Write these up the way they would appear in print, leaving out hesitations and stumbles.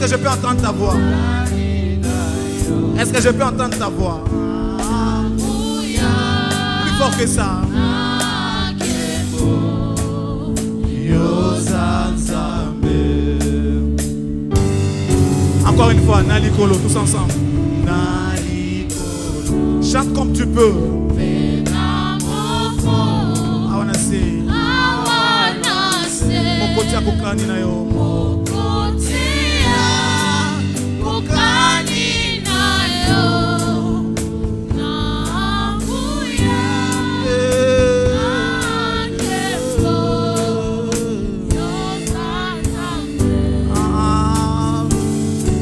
que je peux entendre ta voix? Est-ce que je peux entendre ta voix? Plus fort que ça. Encore une fois, Nalikolo, tous ensemble. Nalikolo. Chante comme tu peux. I wanna say. Mokotia kukani na yo.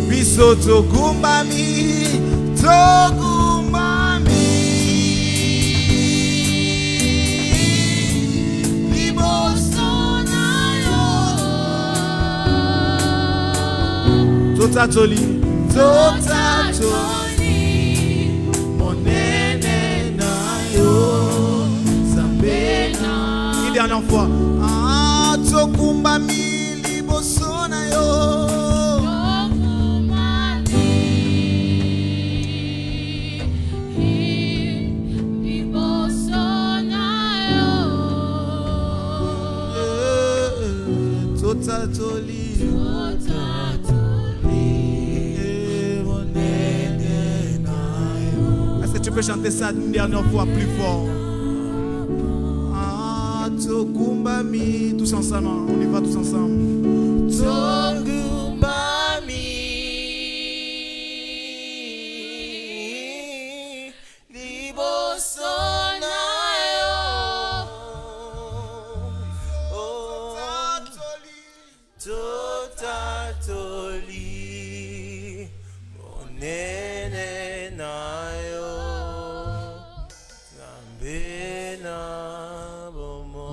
Biso togumbami, togumbami. Totatoli, totatoli, monene na yo, zambena. Une dernière fois. Ah, tokumbami, liboso na yo. Totatoli. Est-ce que tu peux chanter ça une dernière fois plus fort? Ah, Tokumbami, tous ensemble, on y va tous ensemble. Tokumbami, liboso na yo. Oh, totatoli, monene na yo, zambena bomo.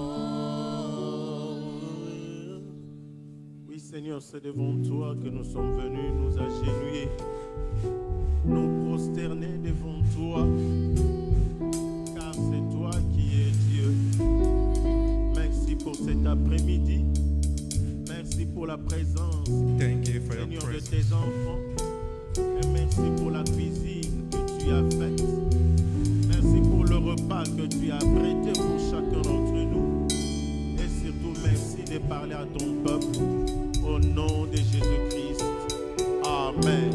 Oui Seigneur, c'est devant toi que nous sommes venus nous agenouiller, nous prosterner devant toi, car c'est toi qui es Dieu. Merci pour cet après-midi. Merci pour la présence, Seigneur, de tes enfants. Et merci pour la cuisine que tu as faite. Merci pour le repas que tu as prêté pour chacun d'entre nous. Et surtout, merci de parler à ton peuple. Au nom de Jésus-Christ. Amen.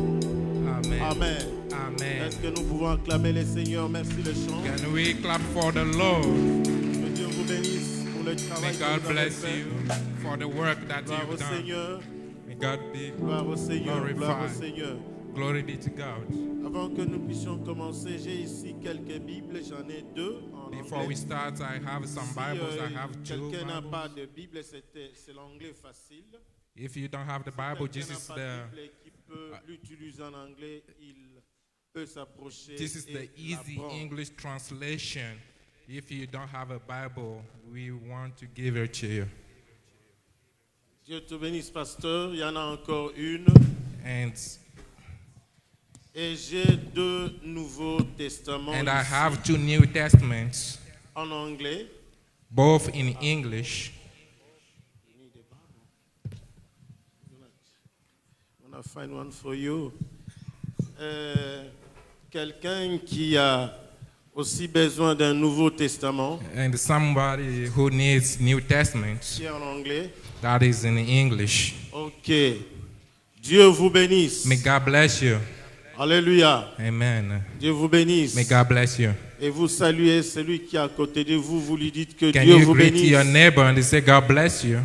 Amen. Amen. Amen. Est-ce que nous pouvons acclamer le Seigneur? Merci le chant. Can we clap for the Lord? Que Dieu vous bénisse pour le travail May que God vous avez bless fait. you for the work that Gloire au you've done. Seigneur. May God be Gloire au Seigneur. Gloire au glorified. Seigneur. Glory be to God. Avant que nous puissions commencer, j'ai ici quelques Bibles, j'en ai deux en Before anglais. we start, I have some Bibles. I have two quelqu'un n'a pas Bibles. de Bible, c'est l'anglais facile. If you don't have the Si Bible, quelqu'un this n'a is pas the de Bible et qui peut l'utiliser en anglais, il peut s'approcher. this is the et easy la prendre. English translation. If you don't have a Bible, we want to give it to you. Dieu te bénisse, pasteur. Il y en a encore une. And Et j'ai deux Nouveaux Testaments and I ici, have two New Testaments, en anglais. both in English. On a find one for you. Quelqu'un qui a aussi besoin d'un Nouveau Testament, And somebody who needs New Testament, qui est en anglais. that is in English. Ok. Dieu vous bénisse. May God bless you. Alléluia. Amen. Dieu vous bénisse. May God bless you. Et vous saluez celui qui est à côté de vous, vous lui dites que Can Dieu you vous greet bénisse. your neighbor and say God bless you?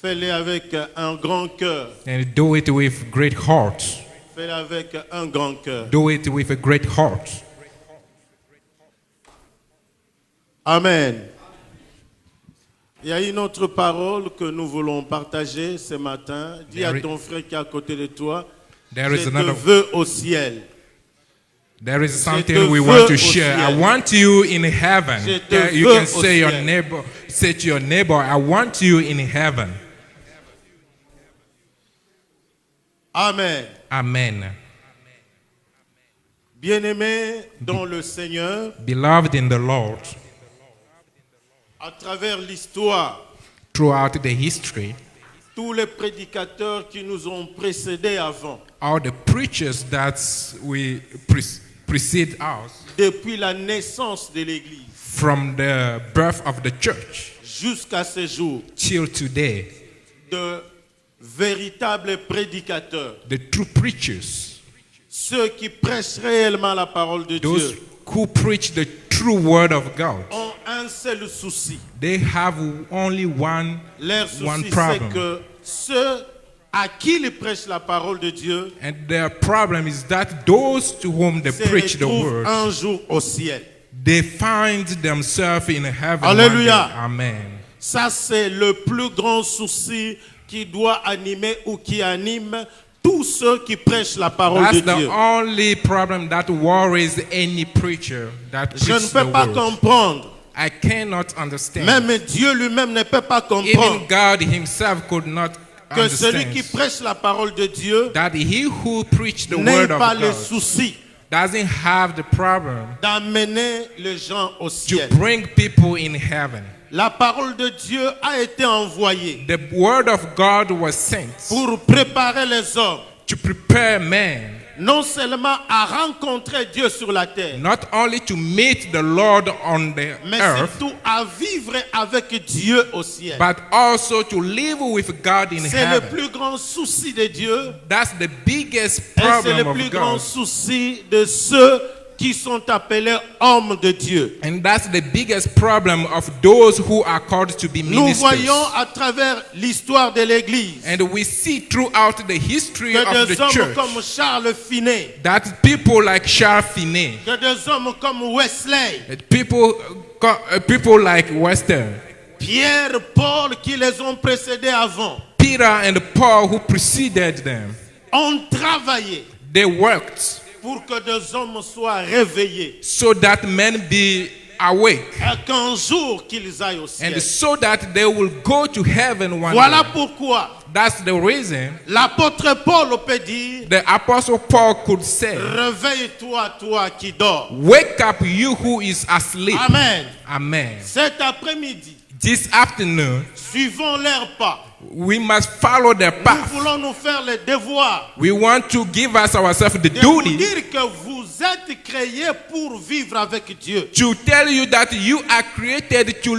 Fais-le avec un grand cœur. And do it with great heart. Fais-le avec un grand cœur. Do it with a great heart. Amen. Il y a une autre parole que nous voulons partager ce matin. Dis à ton frère qui est à côté de toi, There je is te another. veux au ciel. There is te something we veux want to au share. I ciel. want you in heaven. Je te You veux can au say your ciel. neighbor, say to your neighbor, I want you in heaven. Amen. Amen. Bien-aimés dans le Seigneur, Beloved in the Lord, à travers l'histoire, throughout the history, tous les prédicateurs qui nous ont précédés avant, all the preachers that we precede us depuis la naissance de l'Église from the birth of the church jusqu'à ce jour, till today, de véritables prédicateurs, the true preachers, ceux qui prêchent réellement la parole de those Dieu, who preach the true word of God, ont un seul souci. they have only one Leur souci, c'est problem. que ceux à qui ils prêchent la parole de Dieu And their problem is that those to whom they se preach the retrouvent word, un jour au ciel. they find themselves in heaven. Alléluia. One day. Amen. Ça, c'est le plus grand souci qui doit animer ou qui anime tous ceux qui prêchent la parole That's de the Dieu. only problem that worries any preacher that Je ne preaches peux the pas word. comprendre. I cannot understand. Même Dieu lui-même ne peut pas comprendre Even God himself could not que celui qui understand prêche la parole de Dieu that he who preached the n'ait word of pas le God souci doesn't have the problem d'amener les gens au to ciel. bring people in heaven. La parole de Dieu a été envoyée The word of God was sent pour préparer les hommes, to prepare man, non seulement à rencontrer Dieu sur la terre, not only to meet the Lord on the mais earth, surtout à vivre avec Dieu au ciel. but also to live with God in C'est le heaven. plus grand souci de Dieu That's the biggest et c'est problem le of plus grand God. souci de ceux qui sont appelés hommes de Dieu. And that's the biggest problem of those who are called to be Nous ministers. voyons à travers l'histoire de l'Église And we see throughout the history que of des the hommes church comme Charles Finet, that people like Charles Finney, que des hommes comme Wesley, people like Western, Pierre, Paul qui les ont précédés avant, Peter and Paul who preceded them, ont travaillé they worked pour que des hommes soient réveillés so that men be awake et qu'un jour qu'ils aillent au ciel. and so that they will go to heaven one Voilà day. pourquoi That's the reason l'apôtre Paul peut dire: the apostle Paul could say, réveille-toi, toi qui dors. wake up you who is asleep. Amen. Amen. Cet après-midi, This afternoon, suivons leurs pas. we must follow their Nous path. voulons nous faire le devoir We want to give us ourselves the de vous duty dire que vous êtes créés pour vivre avec Dieu. to tell you that you are created to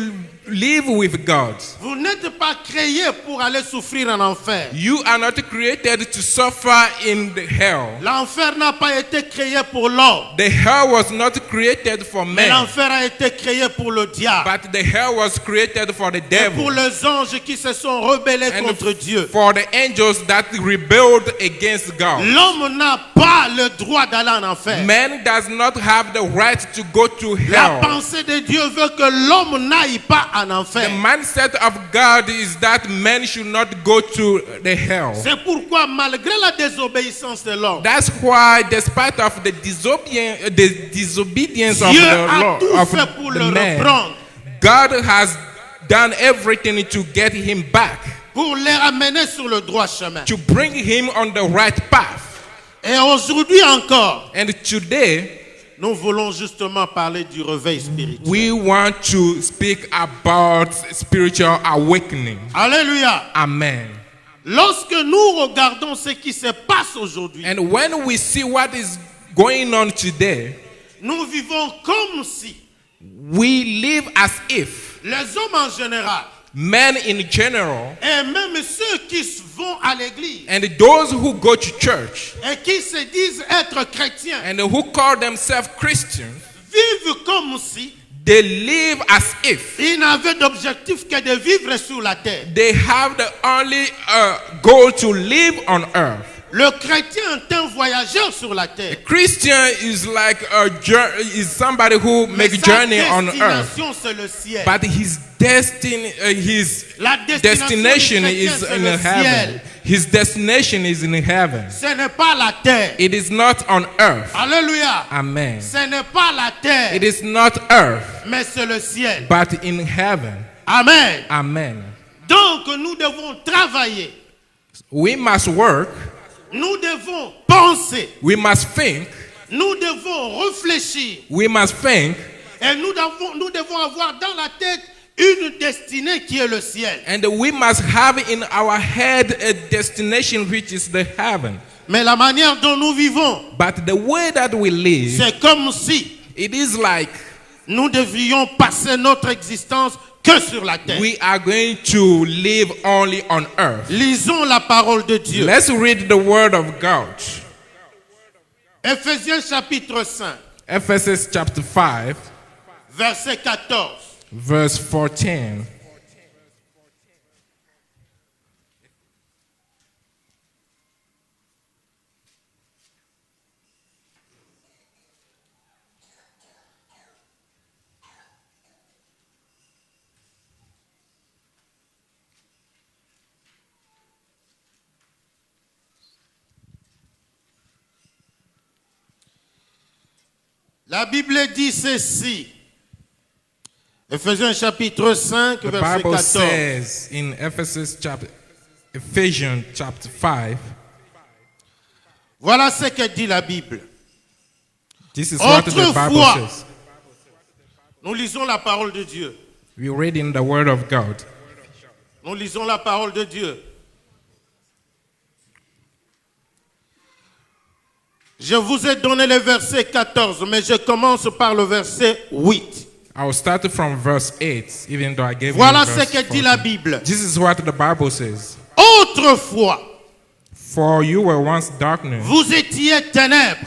live with God. Vous n'êtes pas créés pour aller souffrir en enfer. You are not created to suffer in the hell. L'enfer n'a pas été créé pour l'homme, The hell was not created for mais man, l'enfer a été créé pour le diable but the hell was created for the et pour devil les anges qui se sont rebellés and contre Dieu. for the angels that rebelled against God. L'homme n'a pas le droit d'aller en enfer. Man does not have the right to go to La hell. pensée de Dieu veut que l'homme n'aille pas en The enfer. mindset of God is that man should not go to the hell. C'est pourquoi, malgré la désobéissance de l'homme, That's why, despite of the disobedience of Dieu the a law tout of fait pour the le man, reprendre, God has done everything to get him back, pour les ramener sur le droit chemin. to bring him on the right path. Et aujourd'hui encore, And today, nous voulons justement parler du réveil spirituel. we want to speak about spiritual awakening. Alléluia. Amen. Lorsque nous regardons ce qui se passe aujourd'hui, And when we see what is going on today, nous vivons comme si we live as if les hommes en général, men in general et même ceux qui vont à l'église and those who go to church et qui se disent être chrétiens, and who call themselves Christians, vivent comme si they live as if ils n'avaient d'objectif que de vivre sur la terre. they have the only goal to live on earth. Le chrétien est un voyageur sur la terre. Christian is like is somebody who Mais makes sa journey on earth, destination, c'est le ciel. but his La destination du chrétien, is c'est in le heaven. ciel. His destination is in heaven. Ce n'est pas la terre. It is not on earth. Alléluia. Amen. Ce n'est pas la terre, It is not earth, mais c'est le ciel. but in heaven. Amen. Amen. Donc nous devons travailler. We must work. Nous devons penser. We must think. Nous devons réfléchir. We must think. Et nous devons avoir dans la tête une destinée qui est le ciel. And we must have in our head a destination which is the heaven. Mais la manière dont nous vivons, But the way that we live, c'est comme si it is like nous devrions passer notre existence que sur la terre. we are going to live only on earth. Lisons la parole de Dieu. Let's read the word of God. Éphésiens chapitre 5, Ephesians chapter 5, verset 14. verse 14. La Bible dit ceci. Éphésiens chapitre 5, The verset Bible 14. says in Ephesians chapter 5, Voilà ce que dit la Bible. this is what the Bible Autrefois. says. Nous lisons la parole de Dieu. We read in the word of God. Nous lisons la parole de Dieu. Je vous ai donné le verset 14, mais je commence par le verset 8. I will start from verse 8, even though I gave Voilà you ce verse que dit 14. la Bible. This is what the Bible says. Autrefois, For you were once darkness, vous étiez ténèbres.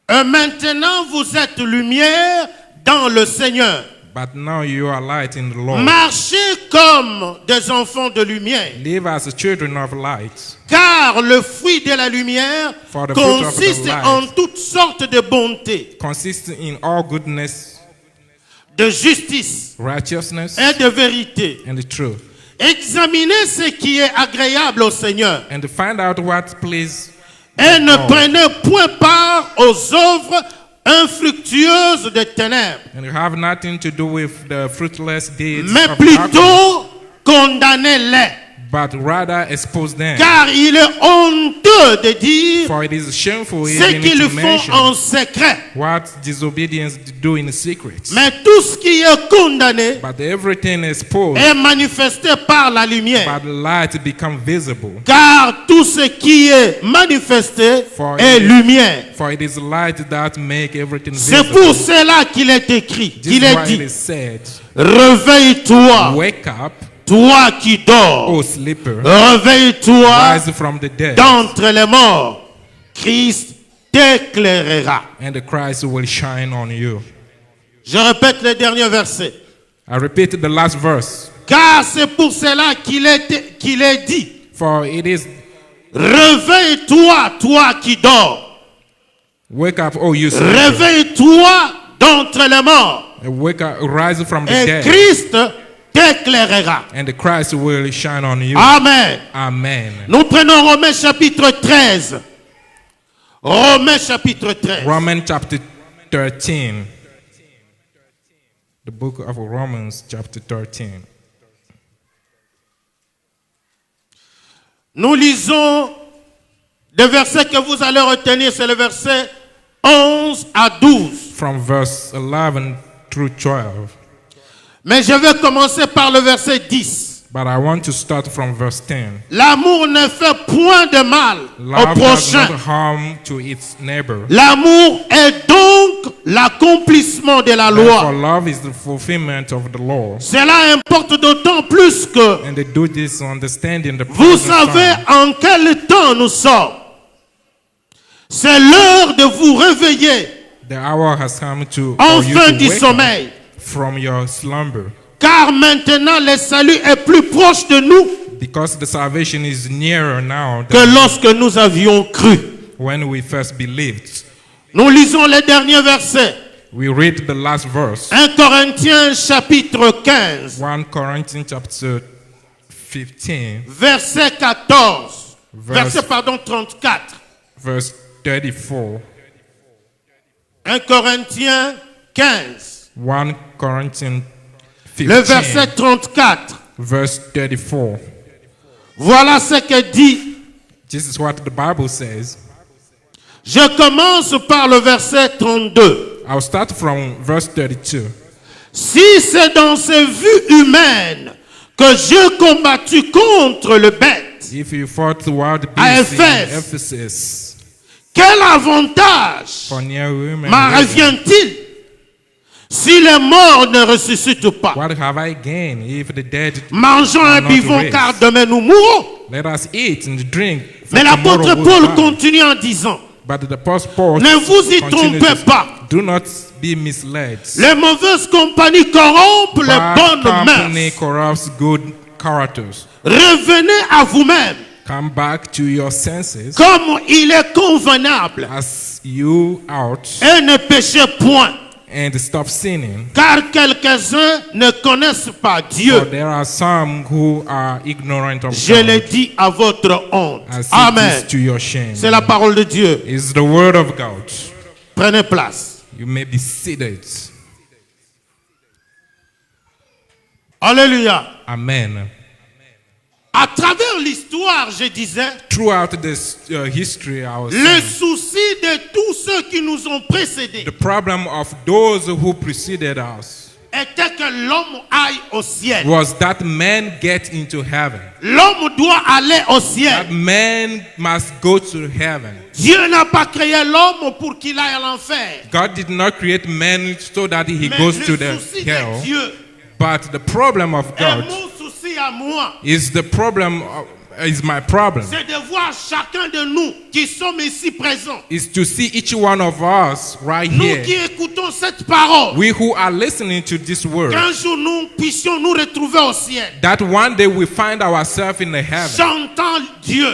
Et maintenant, vous êtes lumière dans le Seigneur. but now you are light in the Lord. Marchez comme des enfants de lumière. Live as children of light. Car le fruit de la lumière For the fruit of the consiste light en toutes sortes de bonté, Consists in all goodness, de justice righteousness, et de vérité. and the truth. Examinez ce qui est agréable au Seigneur And to find out what please et ne God. prenez point part aux œuvres infructueuses des ténèbres, And you have nothing to do with the fruitless deeds mais of darkness, plutôt condamnez-les. but rather expose them. Car il est honteux de dire For it is shameful ce even qu'ils to font mention en secret. what disobedience do in secret. Mais tout ce qui est condamné But everything exposed, est manifesté par la lumière. but light become visible. Car tout ce qui est manifesté For est it is- lumière. For it is light that make everything C'est visible. pour cela qu'il est écrit, This qu'il is est why it dit, is said, réveille-toi, wake up, toi qui dors, O sleeper, réveille-toi rise from the dead, d'entre les morts. Christ t'éclairera. and the Christ will shine on you. Je répète le dernier verset. I repeat the last verse. Car c'est pour cela qu'il est dit, For it is, réveille-toi, toi qui dors. wake up, O you sleeper, Réveille-toi d'entre les morts. and wake up, rise from the Et dead, Christ t'éclairera. and the Christ will shine on you. Amen. Amen. Nous prenons Romains chapitre 13. Romains chapitre 13. Romans chapter 13. The book of Romans chapter 13. Nous lisons le verset que vous allez retenir, c'est le verset 11 à 12. From verse 11 through 12. Mais je vais commencer par le verset 10. But I want to start from verse 10. L'amour ne fait point de mal au Love does prochain. not harm to its neighbor. L'amour est donc l'accomplissement de la For loi. love is the fulfillment of the law. Cela importe d'autant plus que And they do this understanding the vous present savez time. en quel temps nous sommes. C'est l'heure de vous réveiller The hour has come to en for you fin to du wake sommeil. up from your slumber. Car maintenant le salut est plus proche de nous Because the salvation is nearer now que than lorsque nous avions cru. when we first believed. Nous lisons les derniers versets. We read the last verse. 1 Corinthiens chapitre 15, 1 Corinthians chapter 15, verset 14. Verse- Verset 34. verse 34. 1 Corinthiens 15. 1 Corinthians Le verset 15, 34. verse 34. Voilà ce que dit. This is what the Bible says. Je commence par le verset 32. I'll start from verse 32. Si c'est dans ces vues humaines que j'ai combattu contre le bête, if you fought the wild à beast in Éphèse, Ephesus, quel avantage for near women, m'en revient-il si les morts ne ressuscitent pas? what have I gained if the dead Mangeons are et not buvons raised? car demain nous mourrons. Let us eat and drink. for Mais l'apôtre tomorrow Paul we'll die. continue en disant, But the Apostle Paul ne vous y continues trompez to- pas. Do not be misled. Les mauvaises compagnies corrompent les Bad bonnes company mœurs. corrupts good characters. Revenez à vous-même Come back to your senses comme il est convenable as you ought et ne péchez point. and stop sinning. Car quelques-uns ne connaissent pas For Dieu. there are some who are ignorant of Je l'ai God. dit à votre honte. As it Amen. is to your shame. C'est la parole de Dieu. It's the word of God. Prenez place. You may be seated. Alléluia. Amen. À travers l'histoire, je disais, Throughout this history, I was le saying, souci de tous ceux qui nous ont précédés the problem of those who preceded us était que l'homme aille au ciel. was that man get into heaven. L'homme doit aller au That ciel. man must go to heaven. Dieu n'a pas créé l'homme pour qu'il aille à l'enfer. God did not create man so that he Mais goes le to the souci de hell. Dieu But the problem of et God mon souci à moi, is is my problem. c'est de voir chacun de nous qui sommes ici présents, Is to see each one of us right nous qui here. écoutons cette parole, We who are listening to this word. qu'un jour nous puissions nous retrouver au ciel, That one day we find ourselves in the heaven. chantant Dieu,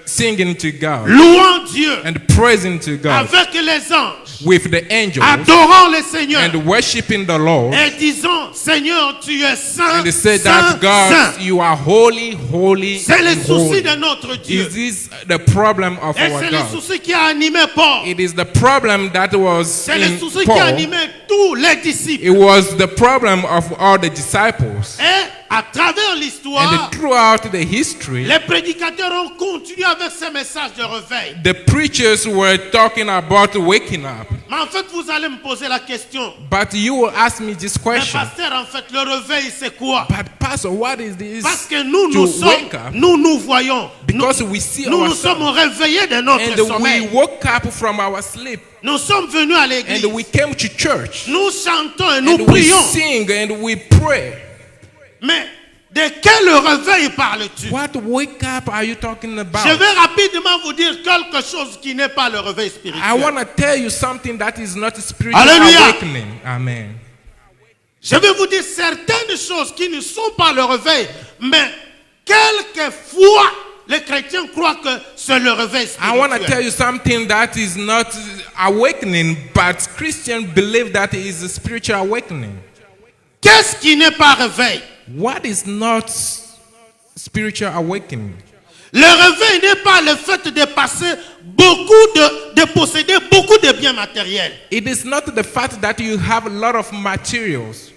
Singing to God. louant Dieu, And praising to God. avec les anges, With the angels. adorant le Seigneur And worshiping the Lord. et disant, Seigneur, tu es saint, And they say saint, that God, saint. you are holy, holy, C'est le and souci holy. de notre Dieu. Is this the problem of Et our c'est le God? souci qui a animé Paul. It is the problem that was C'est le in souci qui a Paul. animé tous les disciples. It was the problem of all the disciples. Et à travers l'histoire, And throughout the history, les prédicateurs ont continué avec ces messages de réveil. the preachers were talking about waking up. Mais en fait, vous allez me poser la question. But you will ask me this Mais question. pasteur, en fait, le réveil, c'est quoi? But Pastor, what is this? Parce que nous, to nous sommes, wake up? nous voyons. Because we see Nous ourselves. sommes réveillés de notre And we sommeil. woke up from our sleep. Nous sommes venus à l'église. And we came to church. Nous chantons et nous And we prions. sing and we pray. Mais de quel réveil parles-tu? What wake up are you talking about? Je vais rapidement vous dire quelque chose qui n'est pas le réveil spirituel. I want to tell you something that is not spiritual Alléluia. awakening. Amen. Je vais vous dire certaines choses qui ne sont pas le réveil, mais quelquefois les chrétiens croient que c'est le réveil I want to tell spirituel. you something that is not awakening, but Christians believe that it is a spiritual awakening. Qu'est-ce qui n'est pas réveil? What is not spiritual awakening? Le réveil n'est pas le fait de passer de posséder beaucoup de biens matériels. It is not the fact that you have a lot of materials.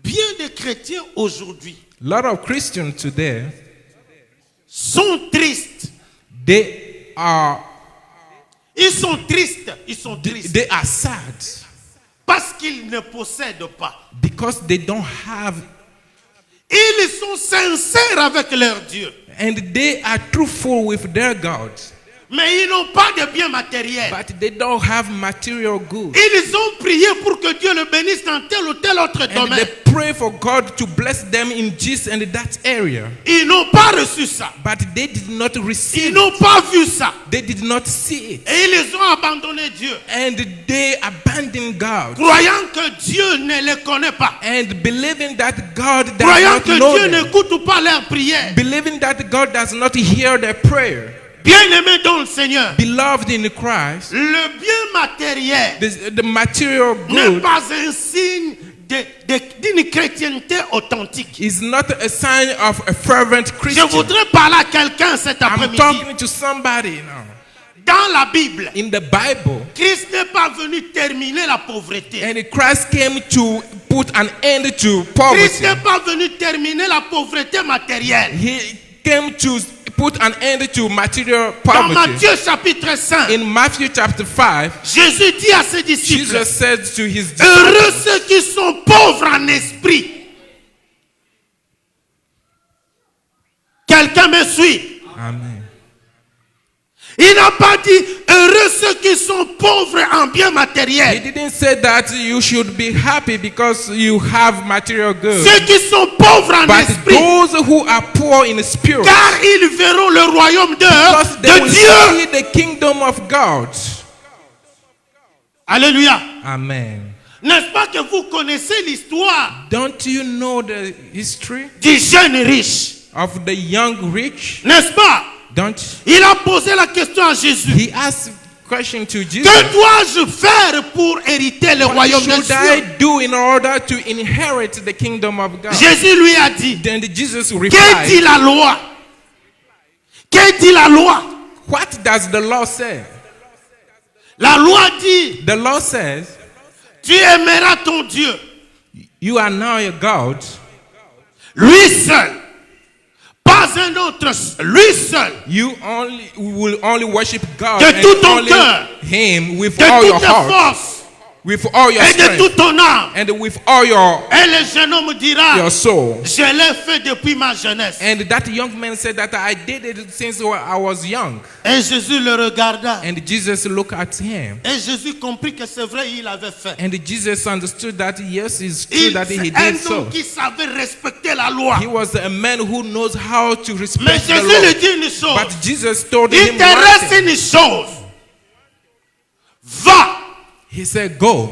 Bien des chrétiens aujourd'hui A lot of Christians today, sont tristes. they are Ils sont tristes. Ils sont tristes. they are sad Parce qu'ils ne possèdent pas. because they don't have, Ils sont sincères avec leur Dieu. and they are truthful with their God, Mais ils n'ont pas de biens matériels. but they don't have material goods. Ils ont prié pour que Dieu le bénisse dans tel ou tel autre And domaine. they pray for God to bless them in this and that area, Ils n'ont pas reçu ça. but they did not Ils receive n'ont it. pas vu ça. They did not see it, Et ils ont abandonné Dieu. and they abandoned God, Croyant que Dieu ne les connaît pas. and believing that God does Croyant not que know Dieu them, n'écoute pas leurs prières. believing that God does not hear their prayer. Bien-aimés dans le Seigneur, Beloved in Christ, le bien matériel the material n'est good pas un signe d'une chrétienté authentique. is not a sign of a fervent Je Christian. voudrais parler à quelqu'un cet I'm après-midi. talking to somebody now. Dans la Bible, In the Bible, Christ n'est pas venu terminer la pauvreté. and Christ came to put an end to Christ poverty. n'est pas venu terminer la pauvreté matérielle. He came to put an end to material Dans poverty. Matthieu chapitre 5, In Matthew chapter 5, Jésus dit à ses disciples, Jesus said to his heureux disciples, ceux qui sont pauvres en esprit. Quelqu'un me suit? Amen. Il n'a pas dit heureux ceux qui sont pauvres en biens He matériels. didn't say that you should be happy because you have material goods. Ceux qui sont pauvres en But esprit, those who are poor in spirit, car ils verront le royaume because they de will Dieu. see the kingdom of God. Alléluia. Amen. N'est-ce pas que vous connaissez l'histoire Don't you know the history du jeune riche? of the young rich? N'est-ce pas? Don't Il a posé la question à Jésus. he asked a question to Jesus? Que dois-je faire pour hériter le What royaume de should I Dieu? do in order to inherit the kingdom of God? Jésus lui a dit, Then Jesus que dit replied, la loi? Que dit la loi? what does the law say? La loi dit, The law says, tu aimeras ton Dieu, you are now your God, lui seul, pas un autre, lui seul, you will only worship God De and tout ton only cœur, Him with de all your toute ta heart, force with all your et de strength, toute ton âme. and with all your Et le jeune homme dira, soul. je l'ai fait depuis ma jeunesse. And that young man said that I did it since I was young. Et Jésus le regarda. And Jesus looked at him. Et Jésus comprit que c'est vrai, il avait fait. And Jesus understood that yes, it's true Il that he c'est un did so. homme qui savait respecter la loi. He was a man who knows how to Mais respect the Jésus law. lui dit une chose. But Jesus told Il him te one reste thing. une chose. Va, He said, go,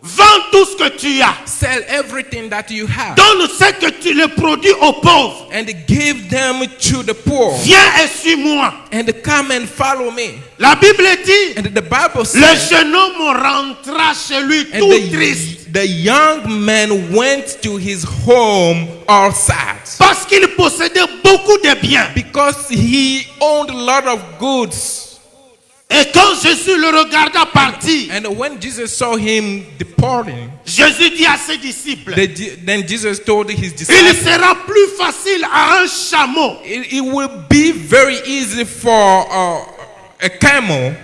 vends tout ce que tu as. sell everything that you have Donne ce que tu le produis aux pauvres. and give them to the poor. Viens et suis-moi. And come and follow me. La Bible dit, And the Bible le says, jeune homme rentra chez lui and tout triste. the young man went to his home all sad Parce qu'il possédait beaucoup de biens. because he owned a lot of goods. Et quand Jésus le regarda partir, And when Jesus saw him departing, Jésus dit à ses disciples, then Jesus told his il disciples, sera plus facile à un chameau it will be very easy for a camel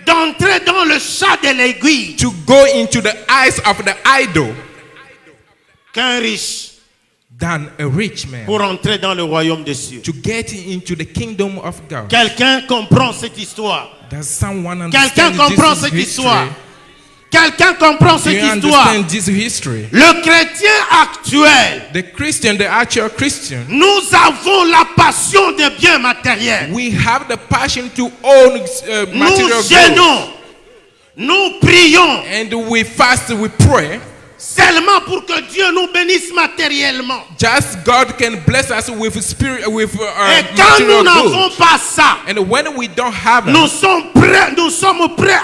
d'entrer dans le chat de l'aiguille to go into the eyes of the idol qu'un riche than a rich man pour entrer dans le royaume des cieux. to get into the kingdom of God. Quelqu'un comprend cette histoire. Does someone Quelqu'un understand comprend this cette history? histoire. Quelqu'un comprend Do cette you histoire. understand this history? Le chrétien actuel, The Christian, the actual Christian, nous avons la passion des biens matériels. we have the passion to own Nous material goods. gênons, nous prions And we fast, we pray. seulement pour que Dieu nous bénisse matériellement. Just God can bless us with spirit, with Et quand nous material n'avons goods. pas ça, And when we don't have nous it, sommes prêts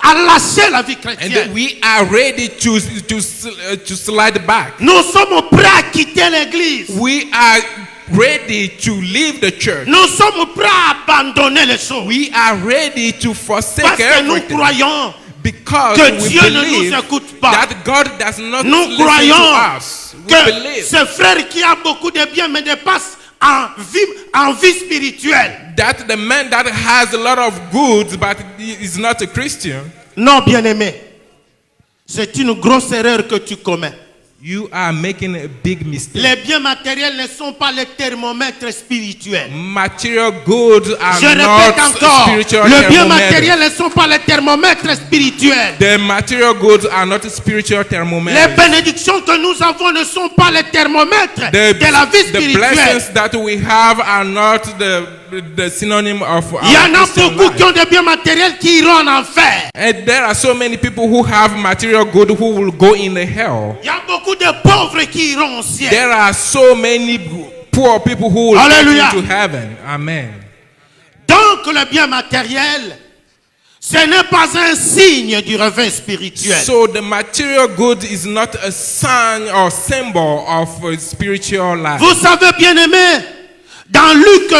à lâcher la vie chrétienne. and we are ready to slide back. Nous sommes prêts à quitter l'église. We are ready to leave the church. Nous sommes prêts à abandonner les choses. We are ready to forsake Parce que nous everything. croyons Because que we Dieu ne believe nous écoute pas. that God does not Nous listen croyons to us. We que believe ce frère qui a beaucoup de biens me dépasse en vie spirituelle. that the man that has a lot of goods but is not a Christian, Non, bien-aimé. C'est une grosse erreur que tu commets. you are making a big mistake. Les biens matériels ne sont pas les thermomètres spirituels. Material goods are Je not répète encore, spiritual les biens thermometers. matériels ne sont pas les thermomètres spirituels. The material goods are not spiritual Les thermometers. bénédictions que nous avons ne sont pas les thermomètres de la vie The spirituelle. blessings that we have are not the synonym of our Il y en a Christian beaucoup life. qui ont des biens matériels qui iront en enfer. And there are so many people who have material good who will go in the hell. Il y a beaucoup de pauvres qui iront au ciel. There are so many poor people who will Hallelujah. go into heaven. Amen. Donc le bien matériel, ce n'est pas un signe du revers spirituel. So the material good is not a sign or symbol of a spiritual life. Vous savez, bien aimé, dans Luc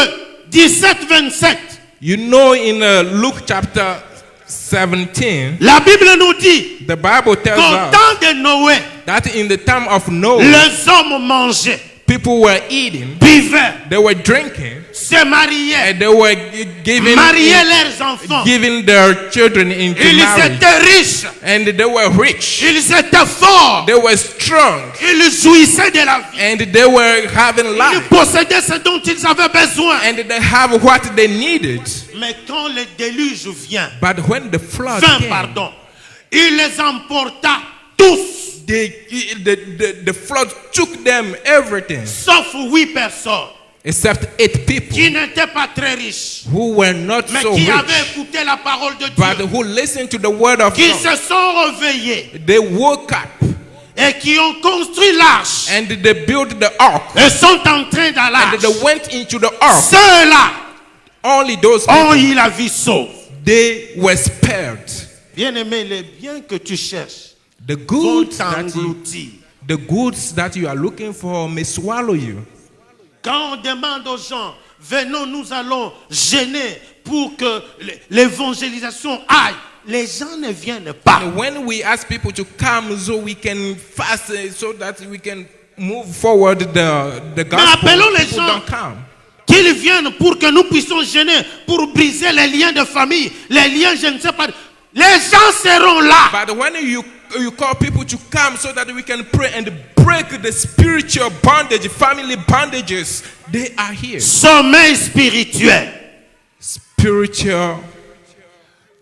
17, 27, You know, in Luke chapter 17, la Bible nous dit the Bible tells qu'au us temps de Noé, that in the time of Noah, les hommes mangeaient. People were eating, buvaient, they were drinking, se mariaient, and they were giving leurs enfants. giving their children into Ils marriage. étaient riches, And they were rich. ils étaient forts, They were strong. ils jouissaient de la vie. And they were having Ils life. possédaient ce dont ils avaient besoin. And they have what they needed. Mais quand le déluge vient, But when the flood came, il les emporta tous, the flood took them everything, sauf 8 personnes except 8 people qui n'étaient pas très riches, who were not mais so qui avaient rich, écouté la parole de but Dieu, who listened to the word of qui God. se sont réveillés They woke up et qui ont construit l'arche and they built the ark. et sont entrés dans And l'arche. they went into the ark. Ceux-là Only those ont people, eu la vie sauve. they were spared. Bien-aimé, les biens que tu cherches The vont goods that you are looking for may swallow you. Quand on demande aux gens, venons, nous allons gêner pour que l'évangélisation aille, les gens ne viennent pas. And when we ask people to come so we can fast, so that we can move forward the gospel, appelons les people gens. don't come. Qu'ils viennent pour que nous puissions gêner, pour briser les liens de famille, les liens, je ne sais pas. Les gens seront là. But when you call people to come so that we can pray and break the spiritual bondage, family bondages, they are here. Sommeil spirituel. Spiritual.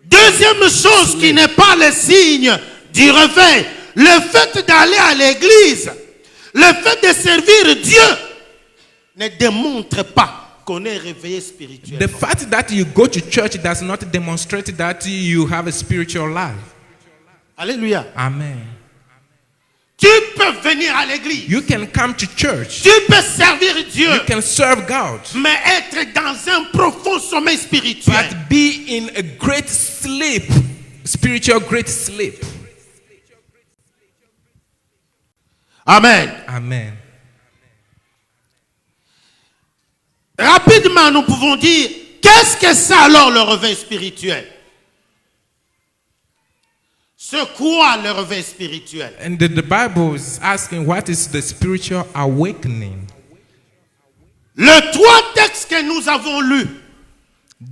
Deuxième chose qui n'est pas le signe du réveil, le fait d'aller à l'église, le fait de servir Dieu ne démontre pas qu'on est réveillé spirituellement. The fact that you go to church does not demonstrate that you have a spiritual life. Alléluia. Amen. Tu peux venir à l'église. You can come to church. Tu peux servir Dieu. You can serve God. Mais être dans un profond sommeil spirituel. But be in a great sleep, spiritual great sleep. Amen. Amen. Rapidement, nous pouvons dire, qu'est-ce que c'est alors le réveil spirituel? C'est quoi le réveil spirituel? And the Bible is asking, what is the spiritual awakening? Les 3 textes que nous avons lus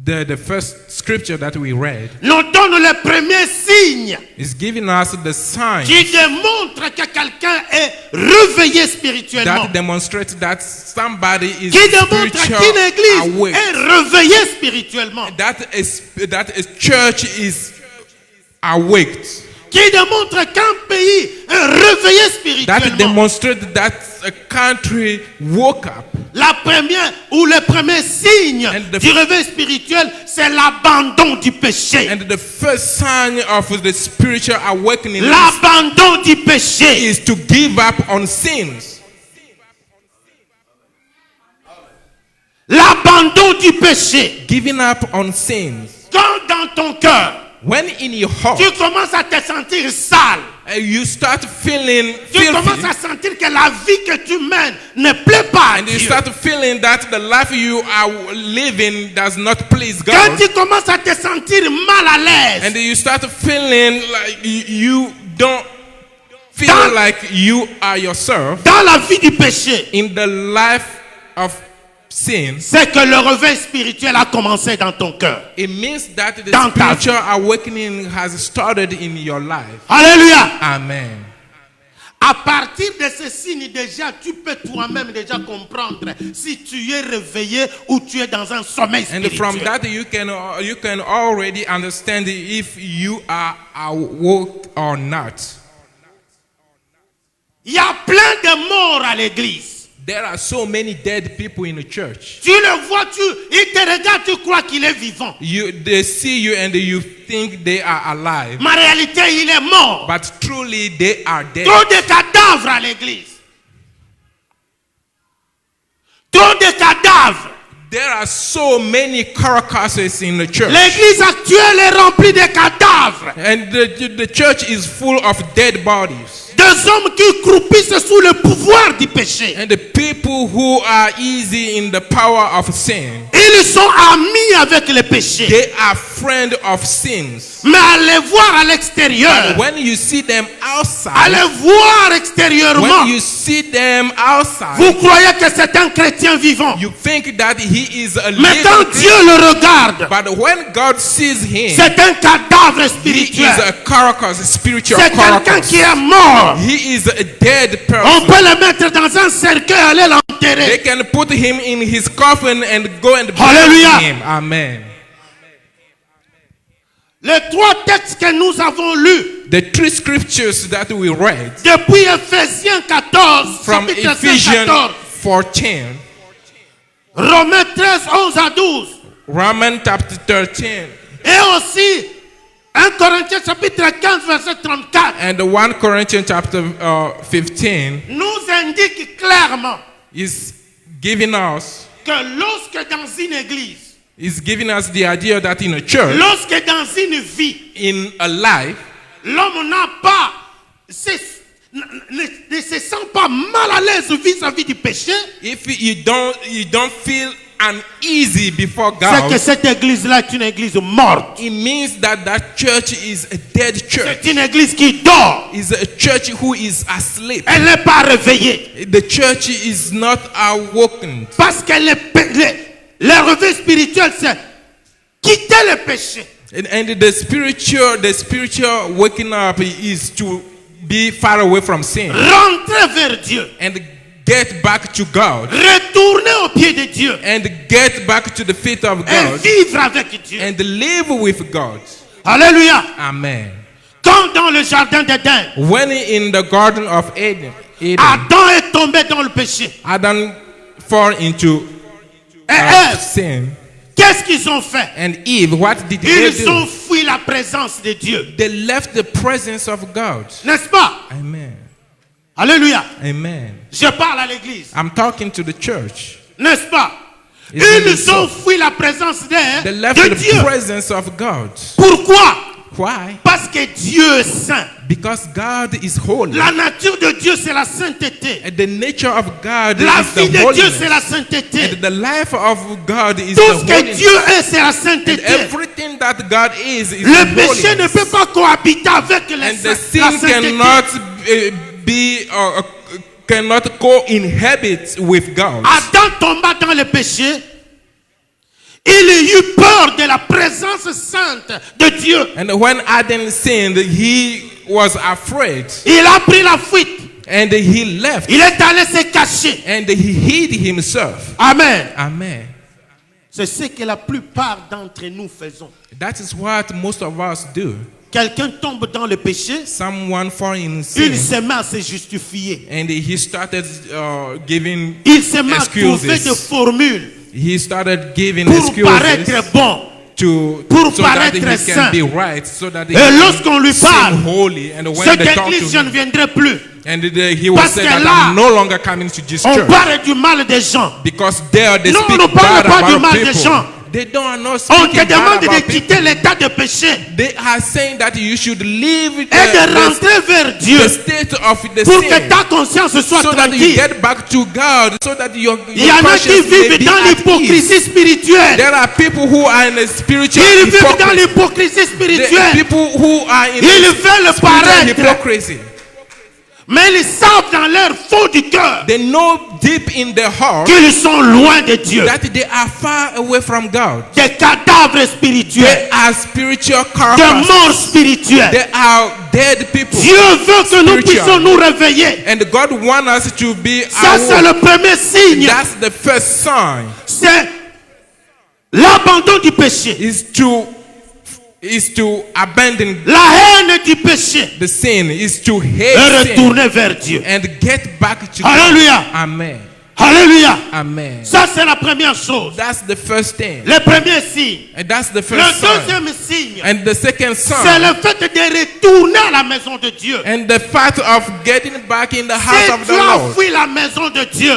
The first scripture that we read nous donnent le premier signe is giving us the sign qui démontre que quelqu'un est réveillé spirituellement. that demonstrates that somebody is Qui démontre spiritual qu'une église awake. est réveillée spirituellement. That a church is awaked. Qui démontre qu'un pays est réveillé That spirituellement. demonstrates that a country woke up. La première ou le premier signe And the- du réveil spirituel, c'est l'abandon du péché. And the first sign of the spiritual awakening L'abandon du péché. is to give up on sins. L'abandon du péché. Giving up on sins. Quand dans ton cœur, When in your heart tu commences à te sentir sale, you start feeling tu commences filthy, à sentir que la vie que tu mènes ne plaît pas à and you Dieu. start feeling that the life you are living does not please Quand God, tu commences à te sentir mal à l'aise, and you start feeling like you don't feel Dans- like you are yourself dans la vie du péché, in the life of sin, c'est que le réveil spirituel a commencé dans ton cœur. it means that the Dans ta vie. spiritual awakening has started in your life. Alléluia. Amen. À partir de ce signe, déjà, tu peux toi-même déjà comprendre si tu es réveillé ou tu es dans un sommeil And spirituel. from that you can already understand if you are awoke or not. Il y a plein de morts à l'église. There are so many dead people in the church. Tu le vois, il te regarde, tu crois qu'il est vivant. They see you and you think they are alive, Mais en réalité, il est mort. but truly they are dead. Trop de cadavres à l'église. Trop de cadavres. There are so many carcasses in the church, L'église actuelle est remplie de cadavres. and the church is full of dead bodies. Des hommes qui croupissent sous le pouvoir du péché. And the people who are easy in the power of sin, Ils Ils sont amis avec le péché. They are friends of sins. Mais allez voir à l'extérieur. And when you see them outside, Allez voir extérieurement. when you see them outside, Vous croyez que c'est un chrétien vivant. you think that he is a Mais living quand Dieu Christian. le regarde, But when God sees him, c'est un cadavre he is spirituel. a carcass, a spiritual C'est quelqu'un carcass. qui est mort. He is a dead On person. peut le mettre dans un cercueil, aller They l'enterrer. can put him in his coffin and go and Hallelujah. bury him. Amen. Les 3 textes que nous avons lus The 3 scriptures that we read depuis Ephésiens 14, from chapitre 5, Ephesians 14, 14, Romains 13, 11 à 12, Romans chapter 13, et aussi 1 Corinthiens chapitre 15, verset 34, and the 1 Corinthians chapter 15 nous indique clairement is giving us que lorsque dans une église, the idea that in a church, lorsque dans une vie, in a life, l'homme n'a pas, ne se sent pas mal à l'aise vis-à-vis du péché, if you don't feel uneasy before c'est que God, cette église-là est une église morte. it means that church is a dead church. C'est une église qui dort. Is a church who is asleep. Elle n'est pas réveillée. The church is not awoken. Parce que le réveil spirituel, c'est quitter le péché. And the spiritual waking up is to be far away from sin Rentrer vers Dieu. and get back to God Retourner au pied de Dieu. and get back to the feet of Et God vivre avec Dieu. and live with God. Alléluia. Amen. Comme dans le jardin d'Éden, When in the Garden of Eden, Adam est tombé dans le péché. Adam fall into Et Ève, sin, qu'est-ce qu'ils ont fait? and Eve, what did they Ils ont do? fui la présence de Dieu. They left the presence of God. N'est-ce pas? Amen. Alléluia. Amen. Je parle à l'église. I'm talking to the church. N'est-ce pas? Isn't it Ils so? ont fui la présence They left de the Dieu. presence of God. Pourquoi? Why? Parce que Dieu est saint. Because God is holy. La nature de Dieu, c'est la sainteté. And the nature of God La is vie the de Dieu, holiness. c'est la sainteté. And the life of God is Tout the ce que holiness. Dieu est, c'est la And sainteté. everything that God is Le the péché ne holiness. peut pas cohabiter avec And the la sin sainteté. cannot co-inhabit with God. Adam tomba dans le péché. Il eut peur de la présence sainte de Dieu. And when Adam sinned, he was afraid. Il a pris la fuite. And he left. Il est allé se cacher. And he hid himself. Amen. Amen. C'est ce que la plupart d'entre nous faisons. That is what most of us do. Quelqu'un tombe dans le péché. Someone fall in Il sin. se met à se justifier. And he started giving Il se met à trouver des excuses. formules He started giving pour paraître excuses bon. so that paraître he saint. can be right, so that he Et can lorsqu'on lui parle, sing holy. And when cette they talk église, je to ne him, viendrai plus. and he will Parce say que that là, I'm no longer coming to this On church parle du mal des gens. because there they Non, speak on ne parle bad pas du about mal des people. gens. They don't know On speaking te demande bad de about people. quitter l'état de péché They are saying that you should leave et de rentrer vers Dieu the state of the pour que sin ta conscience soit so that you tranquille. get back to God, so that your Il y en a qui conscience may vivent be dans at ease. l'hypocrisie spirituelle. There are people who are in a spiritual Ils vivent dans hypocrisy. l'hypocrisie The spirituelle. people who are in Ils a veulent spiritual paraître. hypocrisy. Mais ils savent dans leur fond du cœur They know deep in their heart qu'ils sont loin de Dieu. that they are far away from God. Des cadavres spirituels. They are spiritual Des carcasses. morts spirituels. They are dead people. Dieu veut que nous Spiritual. puissions nous réveiller. And God wants us to be Ça, c'est awake. le premier signe. That's the first sign. C'est l'abandon du péché. Is to abandon La haine du péché. the sin, is to Et hate sin retourner vers Dieu. and get back to Alléluia. God. Amen. Alléluia. Amen. Ça, c'est la première chose. That's the first thing. Le premier signe. And that's the Le first sign. deuxième signe, And the second c'est sign. le fait de retourner à la maison de Dieu. And the fact of getting back in the house Si of tu the as Lord. fui la maison de Dieu,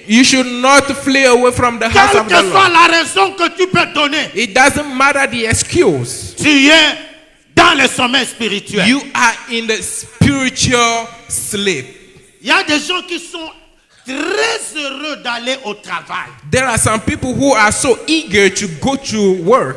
You should not flee away from the house quelle of que the soit Lord. la raison que tu peux donner, It doesn't matter the excuse. tu es dans le sommeil spirituel. You are in the spiritual sleep. Il y a des gens qui sont très heureux d'aller au travail, There are some people who are so eager to go to work,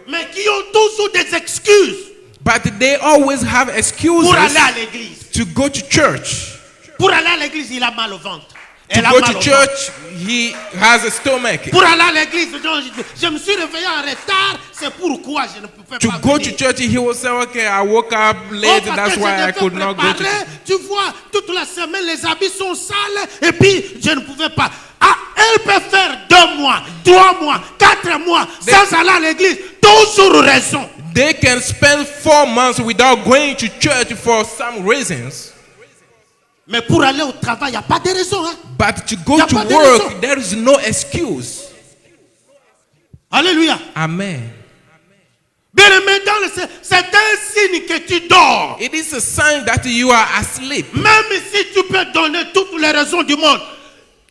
mais qui ont toujours des excuses but they always have excuses pour aller à l'église. to go to church. Pour aller à l'église, il a mal au ventre. To Elle a go mal to au ventre. church, he has a stomach. Pour aller à l'église, non, je me suis réveillé en retard, c'est pourquoi je ne pouvais To pas go venir. to church, he will say, okay, I woke up late, Oh, parce that's que why je I devais could not go to préparer. church. Tu vois, toute la semaine, les habits sont sales et puis je ne pouvais pas. Ah, elle peut faire 2 mois, 3 mois, 4 mois sans aller à l'église. Toujours raison. They can spend 4 months without going to church for some reasons. Mais pour aller au travail, il n'y a pas de raison. Hein? But to go Y a to pas de work, raison. there is no excuse. Alléluia. Amen. Bien aimé, c'est un signe que tu dors. It is a sign that you are asleep. Même si tu peux donner toutes les raisons du monde,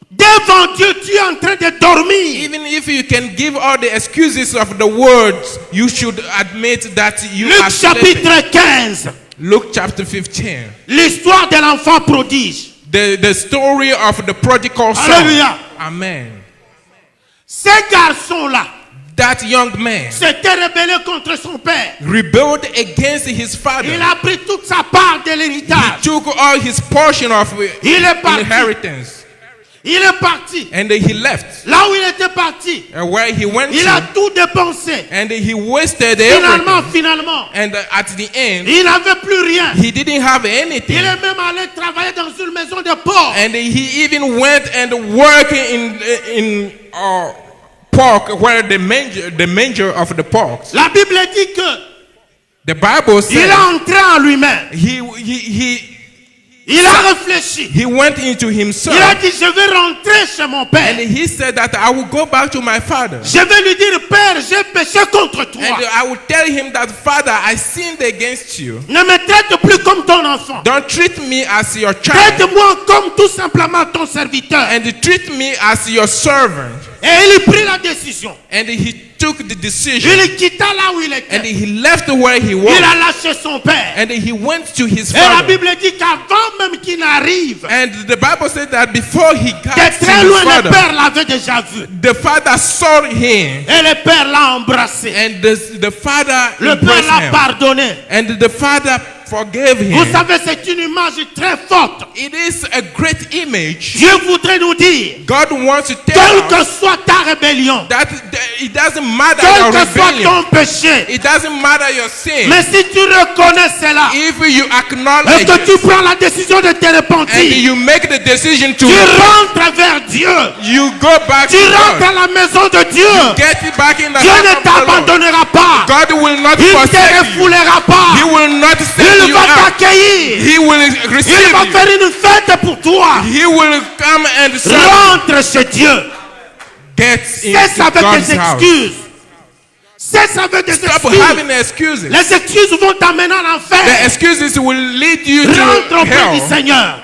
devant Dieu, tu es en train de dormir. Even if you can give all the excuses of the words, you should admit that you Luc are sleeping. chapitre 15, Luke chapter 15. l'histoire de l'enfant prodige. The story of the prodigal son. Alléluia. Amen. Ces garçons-là That young man s'était rebellé contre son père. rebelled against his father. Il a pris toute sa part de He l'héritage. took all his portion of Il est parti. inheritance Il est parti. and he left. Là où il était parti, And where he went il a to, tout dépensé. and he wasted Finalement, everything. And at the end, il n'avait plus rien. he didn't have Il anything. est même allé travailler dans une maison de porc. And he even went and worked in pork, where the manger of the pork. La Bible dit que The Bible il says est entré en lui-même. Il a réfléchi. he went into Il a himself, dit, je vais rentrer chez mon and père. he said that I will go back to my father. Je vais lui dire, Père, j'ai péché contre toi. And I will tell him that, Father, I sinned against you. Ne me traite plus comme ton enfant. Don't treat me as your child, Traite-moi comme tout simplement ton serviteur. and treat me as your servant. Et il prit la décision. And he took the decision, Il quitta là où il and était. he left where he Il was, a lâché son père. and he went to his Et la father. Bible dit qu'avant même qu'il n'arrive, And the Bible said that before he got de to très his loin, le father, père l'avait déjà vu. the father saw him, Et le père l'a embrassé. and the father Le père embraced l'a him, pardonné. and the father forgave Vous him. savez, c'est une image très forte. It is a great image. Dieu voudrait nous dire, God wants to tell quelle que us soit ta rébellion, that it doesn't matter quel your que soit rebellion, ton péché, it doesn't matter your sin. mais si tu reconnais cela If you et acknowledge que tu it, prends la décision de te and repentir, you make the decision to tu rentres vers Dieu, you go back tu to rentres God, à la maison de Dieu. get back in the Dieu ne house of the Lord. t'abandonnera pas. God will not Il ne te forsake you. refoulera pas. He will not send Il you va out. t'accueillir. He will Il receive va you. faire une fête pour toi. He will come and serve. Rentre chez Dieu. Get Cesse into avec God's tes house. excuses. Cesse avec tes Stop excuses. having excuses. Les excuses vont t'amener à The l'enfer. excuses will lead you Rentre to auprès du hell. Seigneur.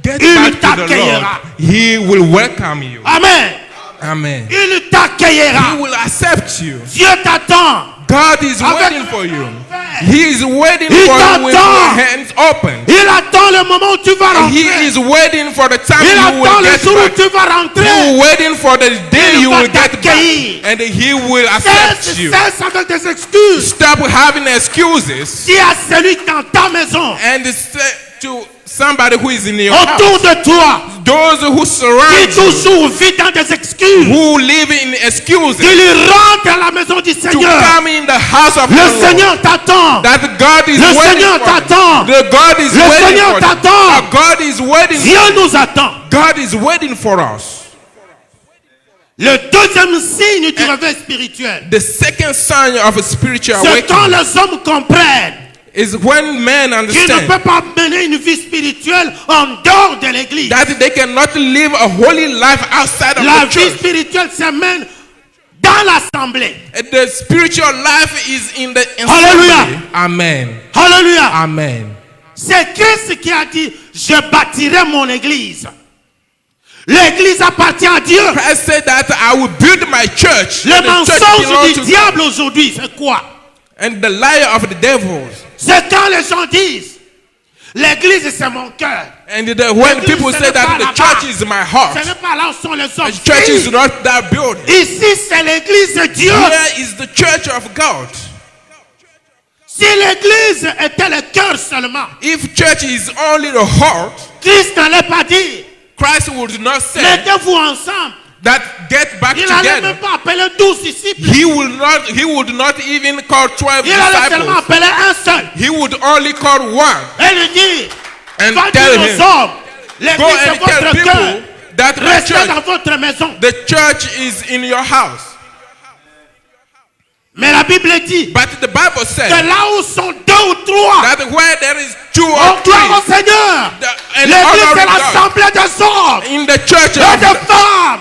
Get Il back to the Lord. t'accueillera. He will welcome you. Amen. Amen. Il He t'accueillera. will accept you. Dieu t'attend. God is Avec waiting for you. l'enfer. He is waiting Il for you with t'attend. your hands open. Il attend le moment où tu vas He rentrer. is waiting for the time Il you attend will le get jour où back. tu vas He rentrer. is waiting for the day Il you va will get back. t'accueillir. And He will accept Cesse, you. cesse avec tes excuses. Stop having excuses Dis à celui dans ta maison, and say to somebody who is in your autour house, de toi, those who qui surround you, toujours vit dans des excuses, who live in excuses, qu'il rentre à la maison du to Seigneur. come in the house of Le the Lord. Seigneur t'attend. That God is Le waiting Seigneur for t'attend. them. The God is Le waiting Seigneur for them. t'attend. That God is waiting. Dieu nous attend. God is waiting for us. Le deuxième signe du réveil spirituel, The second sign of a spiritual c'est quand awakening les hommes comprennent is when men qu'ils ne understand peuvent pas mener une vie spirituelle en dehors de l'église. that they cannot live a holy life outside of La the vie church. spirituelle se mène dans l'assemblée. The spiritual life is in the Hallelujah. assembly. Amen. Alléluia. Amen. C'est Christ qui a dit, je bâtirai mon église. L'église appartient à Dieu. Christ said that I will build my church. Le The church mensonge belongs du to God. diable aujourd'hui, c'est quoi? And the liar of the devils. C'est quand les gens disent, l'église c'est mon cœur. And when L'église, people ce say n'est pas that the là-bas. church is my heart, Ce n'est pas là où sont les hommes. the church is not that building. Ici, c'est l'église de Dieu. Here is the church of God. Si l'église était le cœur seulement, If church is only the heart, Christ n'allait pas dire, Christ would not say mettez-vous ensemble. that get back Il n'allait même together. pas appeler 12 disciples. He would not even call 12 Il allait seulement disciples. appeler un seul. He would only call one Et lui dire, and va tell dire aux him, hommes, go l'église and est tell votre cœur. people that Restez dans votre maison. the church is in your house. Mais la Bible dit But the Bible que says là où sont deux ou trois, that where there is two on or gloire au three, Seigneur. and L'église honor est God l'assemblée des hommes in the church et of des femmes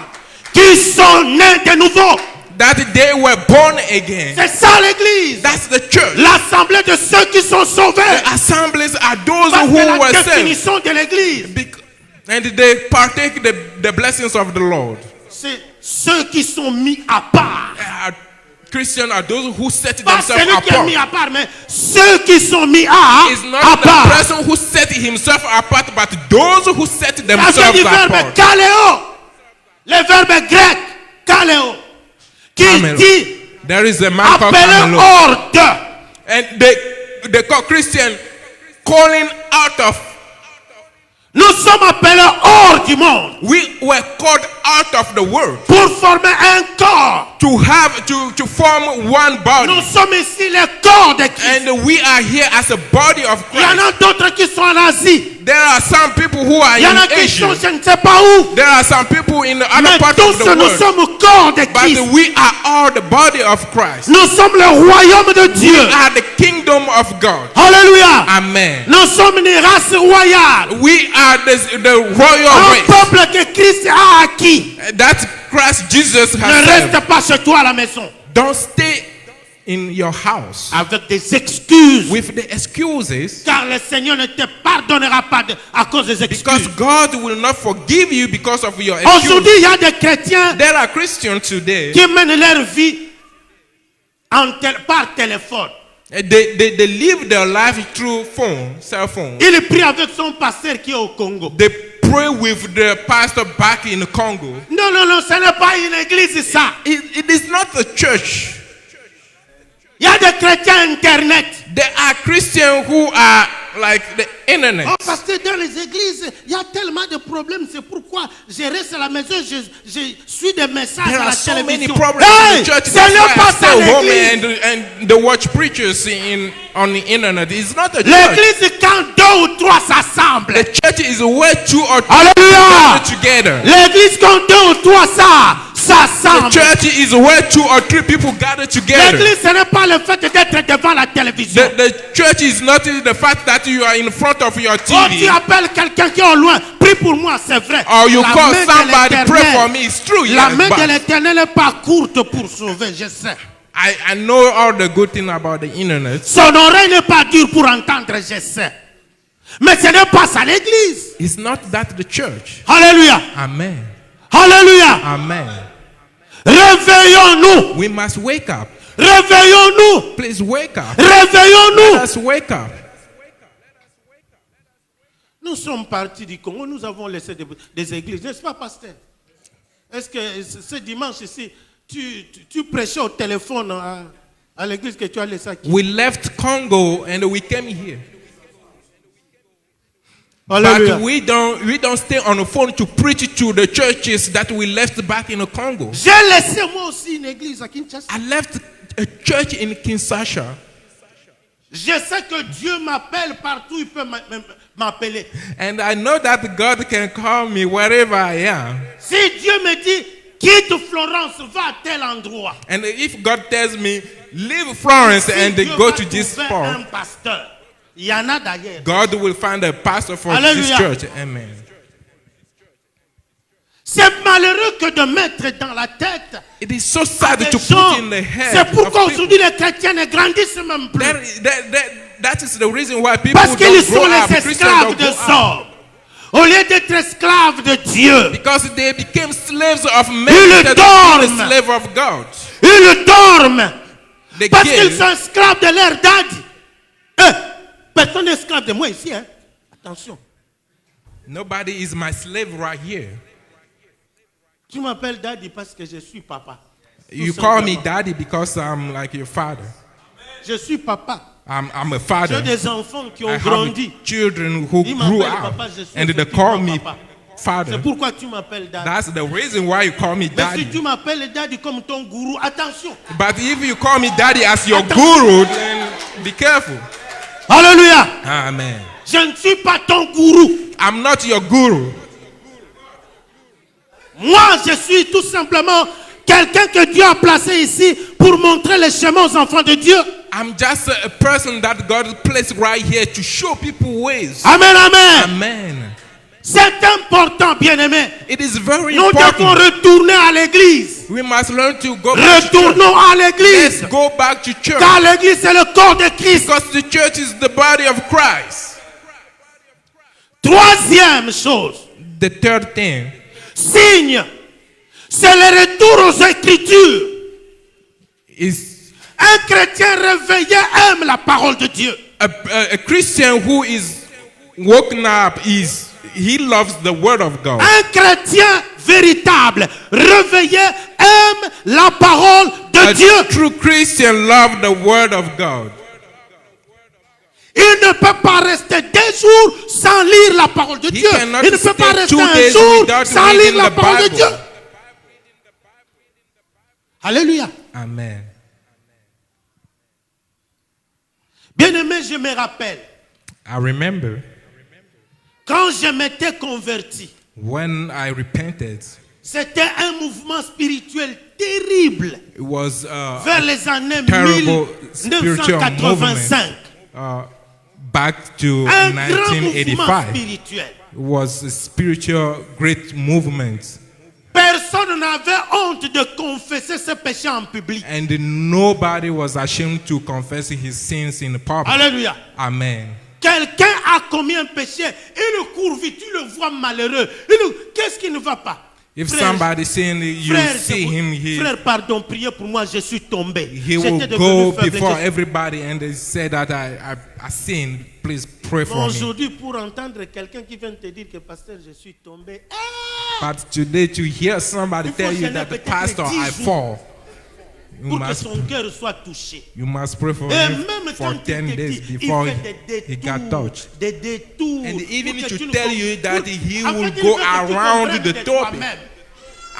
qui sont nés de nouveau. that they were born again. C'est ça l'église. That's the church. L'assemblée de ceux qui sont sauvés. The assemblies are those Parce who que la were saved. définition de l'église, And they partake the blessings of the Lord. c'est ceux qui sont mis à part. Christians are those who set Pas themselves celui qui est mis apart. à part, mais ceux qui sont mis à It's not the part. person who set himself apart, but those who set Ça themselves vient du verbe apart. kaléo. Le verbe grec, kaléo, qui Camelo. dit There is a man called appeler Camelo. hors de. And they call Christian calling out of. Nous sommes appelés hors du monde We were called out of the world pour former un corps. to form one body. Nous sommes ici le corps de Christ. And we are here as a body of Il y en Christ. a d'autres qui sont en Asie. There are some people who are Il y en a in qui sont Asia. je ne sais pas où. There are some people in the other Mais parts of tous the nous world. sommes au corps de But Christ. we are all the body of Christ. Nous sommes le royaume de We Dieu. are the kingdom of God. Alléluia. Amen. Nous sommes une race royale. We are the royal Un race peuple que Christ a acquis. that Christ Jesus Ne has saved. reste pas chez toi à la maison Don't stay in your house avec des excuses. with the excuses, Car le Seigneur ne te pardonnera pas à cause des because excuses. God will not forgive you because of your excuses. Aujourd'hui, il y a des chrétiens There are Christians today. qui mènent leur vie par téléphone. They live their life through cell phone. Il prie avec son pasteur qui est au Congo. They pray with the pastor back in Congo. Non, non, non, ce n'est pas une église ça. It is not a church. Il y a des chrétiens Internet. There are Christians who are like the internet. Oh, parce que dans les églises, il y a tellement de problèmes. C'est pourquoi je reste à la maison, je suis des messages There à la are so many télévision. problems Hey, in the church. ce That's n'est why I pas ça stay home l'église. and they watch preachers on the internet. It's not a church. L'église, quand deux ou trois s'assemblent. The church is where two or three Alléluia. gather together. L'église, quand deux ou trois The s'assemblent. church is where two or three people gather together. L'église, ce n'est pas le fait d'être devant la télévision. The church is not the fact that you are in front of your Oh, tu TV appelles quelqu'un qui est au loin. Prie pour moi, c'est vrai. or you La call main de somebody, pray l'Éternel- for me. It's true. La Yes, main de but l'Éternel n'est pas courte pour sauver, je sais. I know all the good thing about the internet. Son oreille n'est pas dure pour entendre, je sais. Mais ce n'est pas ça l'église. It's not that the church. Alléluia. Amen. Alléluia. Amen. Réveillons-nous. We must wake up. Réveillons-nous. Please wake up. Réveillons-nous. Let's wake up. Nous sommes partis du Congo, nous avons laissé des églises, n'est-ce pas, pasteur? Est-ce que ce dimanche ici, tu prêchais au téléphone à l'église que tu as laissé aquí? We left Congo and we came here. Alléluia. But we don't stay on the phone to preach to the churches that we left back in Congo. J'ai laissé moi aussi une église à Kinshasa. I left a church in Kinshasa. Je sais que Dieu m'appelle partout, il peut m'appeler. And I know that God can call me wherever I am. Si Dieu me dit, quitte Florence, va à tel endroit. And if God tells me, leave Florence Si and Dieu go va to this trouver spot, un pasteur. Il y en a d'ailleurs. God will find a pastor for this Alléluia. church. Amen. C'est malheureux que de mettre dans la tête It is so sad des to gens. put in the head C'est of pourquoi people. aujourd'hui les chrétiens ne grandissent même plus. That is the reason why people Parce qu'ils don't sont grow up. les Christians esclaves don't de grow up. sort. Au lieu d'être esclaves de Dieu, Because they became slaves of men Ils instead of being dorment. a slave of God. ils dorment. They Parce qu'ils give. sont esclaves de leur daddy. Personne n'est esclave de moi ici. Hein? Attention. Nobody is my slave right here. Tu m'appelles daddy parce que je suis papa. You Tout call me simplement. daddy because I'm like your father. Je suis papa. I'm a J'ai father. des enfants qui I ont have grandi. children who Ils grew m'appellent up papa, je suis and they call effectivement me papa. father. C'est pourquoi tu m'appelles daddy. That's the reason why you call me Mais si daddy. tu m'appelles daddy comme ton gourou, attention. But if you call me daddy as your guru, then be careful. Alléluia. Amen. Je ne suis pas ton gourou. I'm not your guru. Moi, je suis tout simplement quelqu'un que Dieu a placé ici pour montrer les chemins aux enfants de Dieu. I'm just a person that God placed right here to show people ways. Amen, amen. Amen. C'est important, bien-aimé. It is very Nous devons important. retourner à l'église. We must learn to go back to church. Retournons à l'église. Let's go back to church. Car l'église, c'est le corps de Christ. Because the church is the body of Christ. Troisième chose, The third thing signe, c'est le retour aux Écritures. is Un chrétien réveillé aime la parole de Dieu. a Christian who is woken up he loves the word of God. Un chrétien véritable, réveillé, aime la parole de A Dieu. true Christian loves the word of God. Il ne peut pas rester des jours sans lire la parole de He Dieu. cannot Il ne peut pas stay rester 2 un days jour without sans lire reading la the parole de Bible. Dieu. Alléluia. Amen. Bien-aimé, je me rappelle, I remember quand je m'étais converti, when I repented, c'était un mouvement spirituel terrible it was vers les années terrible spiritual 1985. back to Un grand mouvement 1985. spirituel. It was a spiritual great movement. Personne n'avait honte de confesser ses péchés en public. And nobody was ashamed to confess his sins in public. Alléluia. Amen. Quelqu'un a commis un péché, il court vite, tu le vois malheureux. Qu'est-ce qui ne va pas? If Frère, somebody sinned, you frère, see him, frère, pardon, priez pour moi, je suis tombé. he will J'étais go devenu faible. before everybody and they say that I sinned. Please pray for me. Aujourd'hui, pour entendre quelqu'un qui vient te dire que pasteur, je suis tombé. But today to hear somebody Il faut tell you jeûner that the peut-être pastor 10 I jours fall, pour que son cœur soit touché. you must pray for Et him même for quand 10 il te days dit, before il fait des he got détours, touched. des détours. And even pour que to tu ne tell comprennes- you that pour- he en will fait, il go veut que tu around comprennes the de topic toi-même.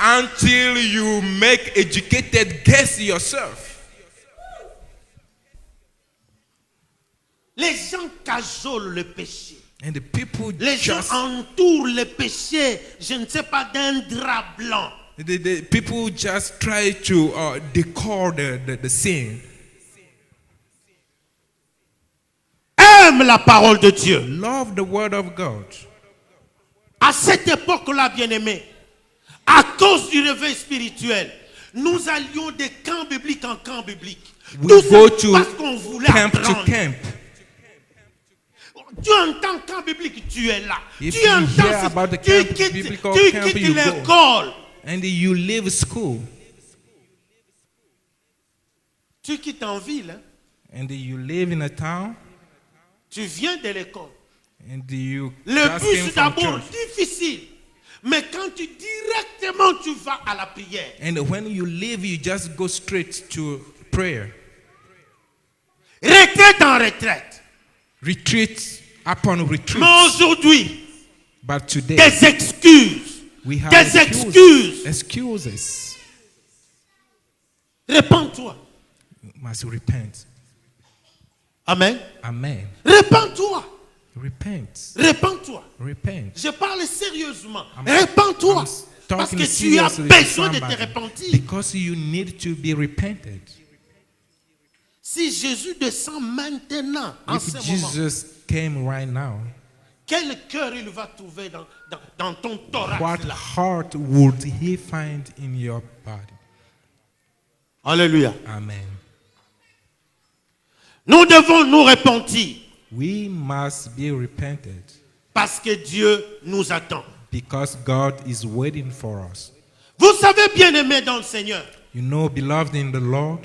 until you make educated guess yourself. Les gens cajolent le péché. And the people Les gens just entourent le péché, je ne sais pas, d'un drap blanc. the people just try to decor the sin. Aime la parole de Dieu. Love the word of God. À cette époque-là, bien-aimé, à cause du réveil spirituel, nous allions de camp biblique en camp biblique. We Tout go ça to parce qu'on voulait camp apprendre. to camp. Tu entends camp biblique, tu es là. If Tu you entends, hear about the tu camp, quittes, biblical tu camp, quittes you go. l'école. And you leave school Tu quittes en ville. Hein. and you live in a town Tu viens de l'école. and you Le just came bus from d'abord church. difficile. Mais quand tu directement tu vas à la prière. And when you leave, you just go straight to prayer. Retraite en retraite. Retreat upon retreat. Mais aujourd'hui, But today, des excuses. we have Des excuses. excuses. Répands-toi. You must repent. Amen. Amen. Répands-toi. Repent. Répands-toi. Repent. Je parle sérieusement. I'm Répands-toi. talking Parce que tu as seriously to besoin de te somebody. repentir. Because you need to be repented. Si Jésus descend maintenant, en If ce moment, Jesus came right now, quel cœur il va trouver dans ton thorax what là? heart would he find in your body? Alléluia. Amen. Nous devons nous repentir We must be repented parce que Dieu nous attend. because God is waiting for us. Vous savez, bien aimé dans le Seigneur, You know, beloved in the Lord,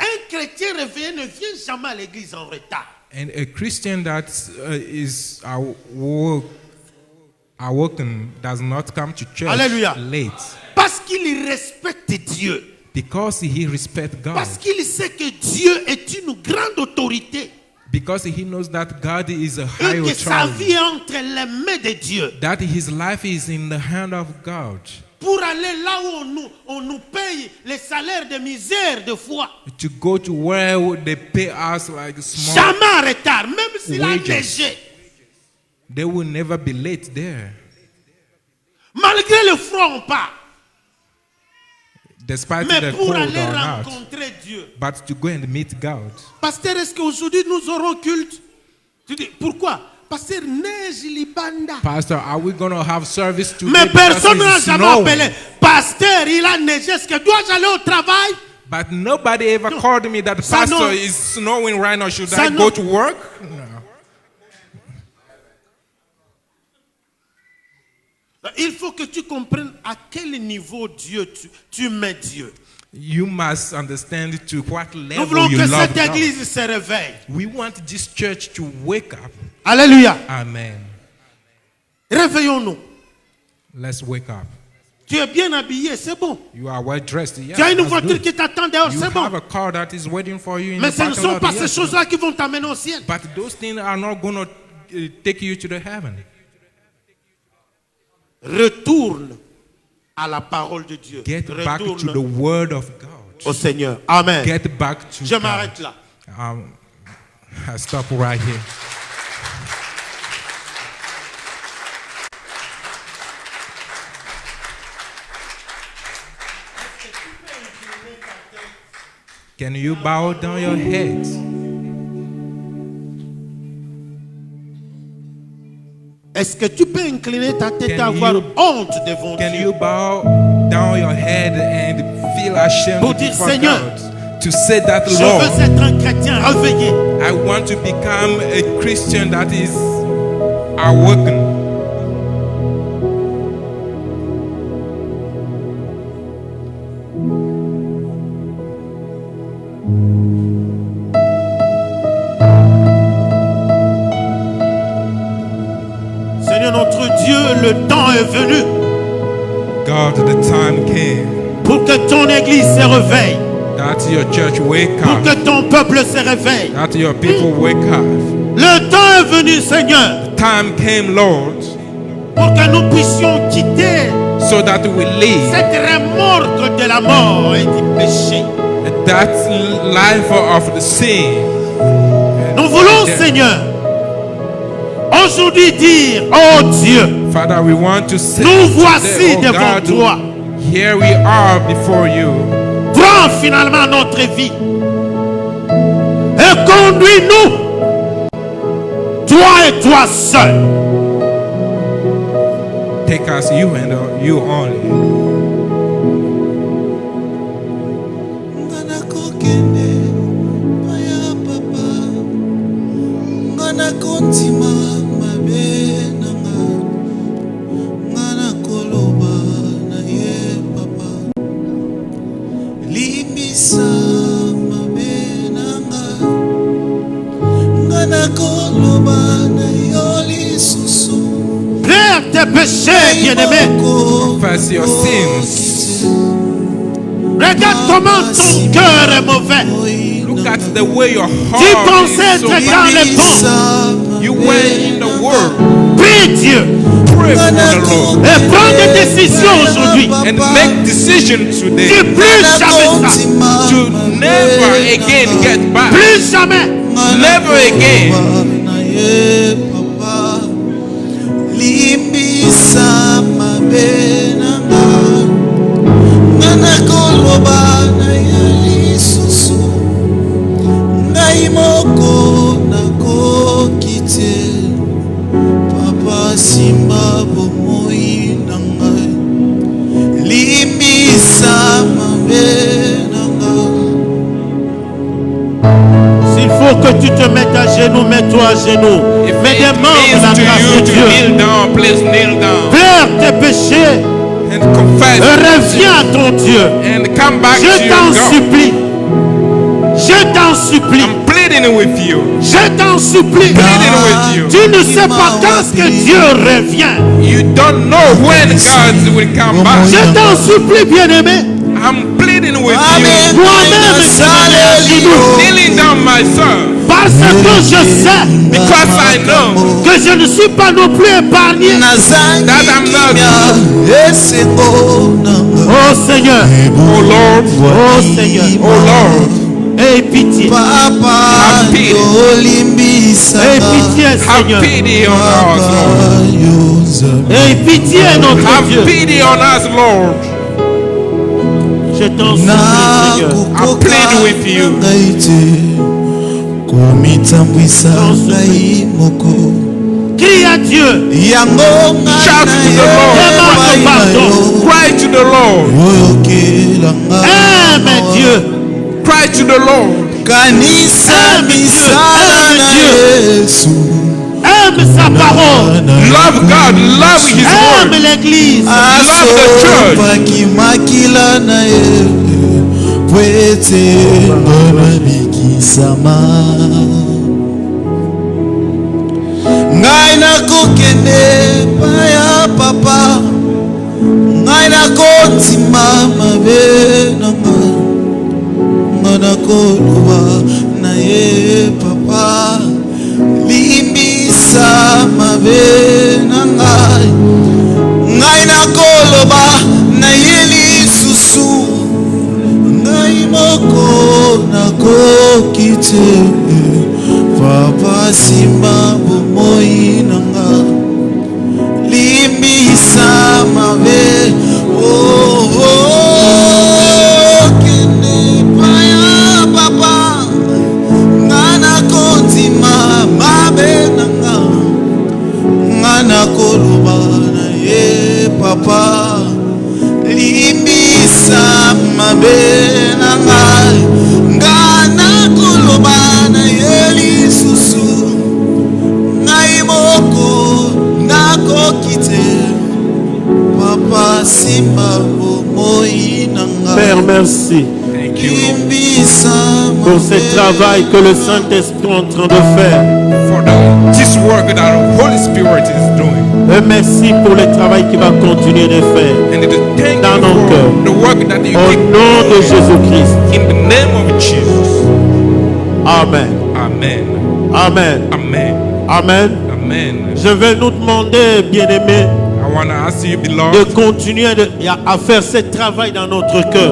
un chrétien réveillé ne vient jamais à l'église en retard. and a Christian that is Awoken does not come to church Alléluia. late Parce qu'il respecte Dieu. because he respects God. Parce qu'il sait que Dieu est une grande autorité. Because he knows that God is a Et high que sa authority. vie est entre les mains de Dieu. That his life is in the hand of God. Pour aller là où on nous paye les salaires de misère de foi. To go to where they pay us like small, Jamais en retard, même s'il a Wages. neigé. they will never be late there. Malgré le froid, on part. Despite Mais the pour cold aller or not. rencontrer Dieu. But to go and meet God. Pasteur, est-ce qu'aujourd'hui nous aurons culte? Tu dis, pourquoi? Pasteur, neige libanda. Pastor, are we going to have service today? Mais because personne n'a it's jamais snowing? appelé. Pasteur, il a neigé. Est-ce que dois-je aller au travail? But nobody ever No. called me that, Ça, Pastor, non. is snowing right now. Should Ça, I non. go to work? No. Il faut que tu comprennes à quel niveau Dieu tu mets Dieu. You must understand to what Nous level voulons you que love cette God. église se réveille. We want this church to wake up. Alléluia. Amen. Réveillons-nous. Let's wake up. Tu es bien habillé, c'est bon. You are well dressed. Yeah, Tu as une that's voiture good. qui t'attend dehors, You c'est bon. have a car that is waiting for you in Mais the ce ne parking sont lot. pas ces Yes. choses-là qui vont t'amener au ciel. But those things are not going to take you to the heaven. Retourne à la parole de Dieu. Get back to the Retourne word of God. au Seigneur. Amen. Get back to Je God. m'arrête là. I stop right here. Can you bow down your head? Est-ce que tu peux incliner ta tête et Can avoir you- honte devant Can Dieu? you bow down your head and feel ashamed Pour dire, before Seigneur, God? To say that, Je Lord, veux être un chrétien réveillé. I want to become a Christian that is awoken. Seigneur notre Dieu, le temps est venu God, the time came pour que ton église se réveille, that your church wake pour up, que ton peuple se réveille. that your people wake up. Le temps est venu, Seigneur, The time came, Lord, pour que nous puissions quitter so that we live cette remorque de la mort et du péché. that life of the sin. Nous voulons, Death. Seigneur, aujourd'hui dire, oh Dieu, Father, we want to say nous today, voici oh devant God, toi. here we are before you. Prends finalement notre vie et conduis-nous, toi et toi seul. Take us, you and you only. Ngana kokende paya papa ngana kontima mabe nanga ngana koloba na ye papa limbisa mabe nanga ngana koloba na yo lisusu Pleure tes péchés, bien-aimé. Confess your sins. Regarde comment ton cœur est mauvais. Look at the way your Tu heart pensais is so être dans bad. les bons. You were in the world. Prie Dieu Pray for the Lord et prends des décisions aujourd'hui. and make decisions today Dis plus jamais ça. to never again get back. Plus jamais. Never again. Limbisa mabe nanga ngana koloba na ya lisusu ngai moko nakokite papa simba bomoi na ngai limbisa mabe nanga. S'il faut que tu te mettes à genoux, mets-toi à genoux. If Mais it demande la means to grâce you de to Dieu. kneel down, please kneel down Pleure tes péchés. and confess Reviens à ton Dieu. and come back to Je your t'en God. supplie. Je t'en supplie. I'm pleading pleading with you. Je t'en supplie. Pleading with you. Tu ne sais pas quand est-ce que Dieu revient. You don't know when God will come back. Je t'en supplie, bien-aimé. I'm pleading with Amen. you. Moi-même, je suis à genoux. Kneeling down myself. Parce que je sais Because I know que je ne suis pas non plus épargné. that I'm not. Oh Seigneur, Oh Lord. oh Seigneur, Oh Lord. aie pitié, Papa, pity. aie pitié Have Seigneur, pity on us, Lord. aie pitié notre Have Dieu. pity on us, Lord. Je t'en supplie Seigneur, I plead with you. crie à Dieu, Shout to the demande pardon, Lord. Cry to the Lord. aime Dieu, Cry to the Lord. Kanisa misala na Yesu, aime sa parole, Love God. Love His aime word. l'église, asopaki makila na ye pwete mbona bikisama. Ngai nakokende paya papa, ngai nakontima mabe na ngai, ngai nakoloba na ye papa, limbisa mabe na ngai, ngai nakoloba na ye lisusu, ngai moko nakoki te. Papa simba bomoi nanga, limbisa mabe. Oh, oh, kende paya papa, ngana kontima mabe nanga, ngana koloba na ye papa, limbisa mabe nanga, ngana koloba na ye lisusu, ngai moko nakokite. Papa simba bomoi nanga, Père merci Thank you, Lord, limbisa pour ce mabe. travail que le Saint-Esprit est en train de faire. for this work that the Holy Spirit is doing. Et merci pour le travail qu'il va continuer de faire. And thank Dans you nos cœurs. for the work that you Au keep nom de doing. Jésus-Christ. In the name of Jesus. Amen. Amen. Amen. Amen. Amen. Amen. Je vais nous demander, bien-aimés, I want to ask you, de beloved, continuer à faire ce travail dans notre cœur.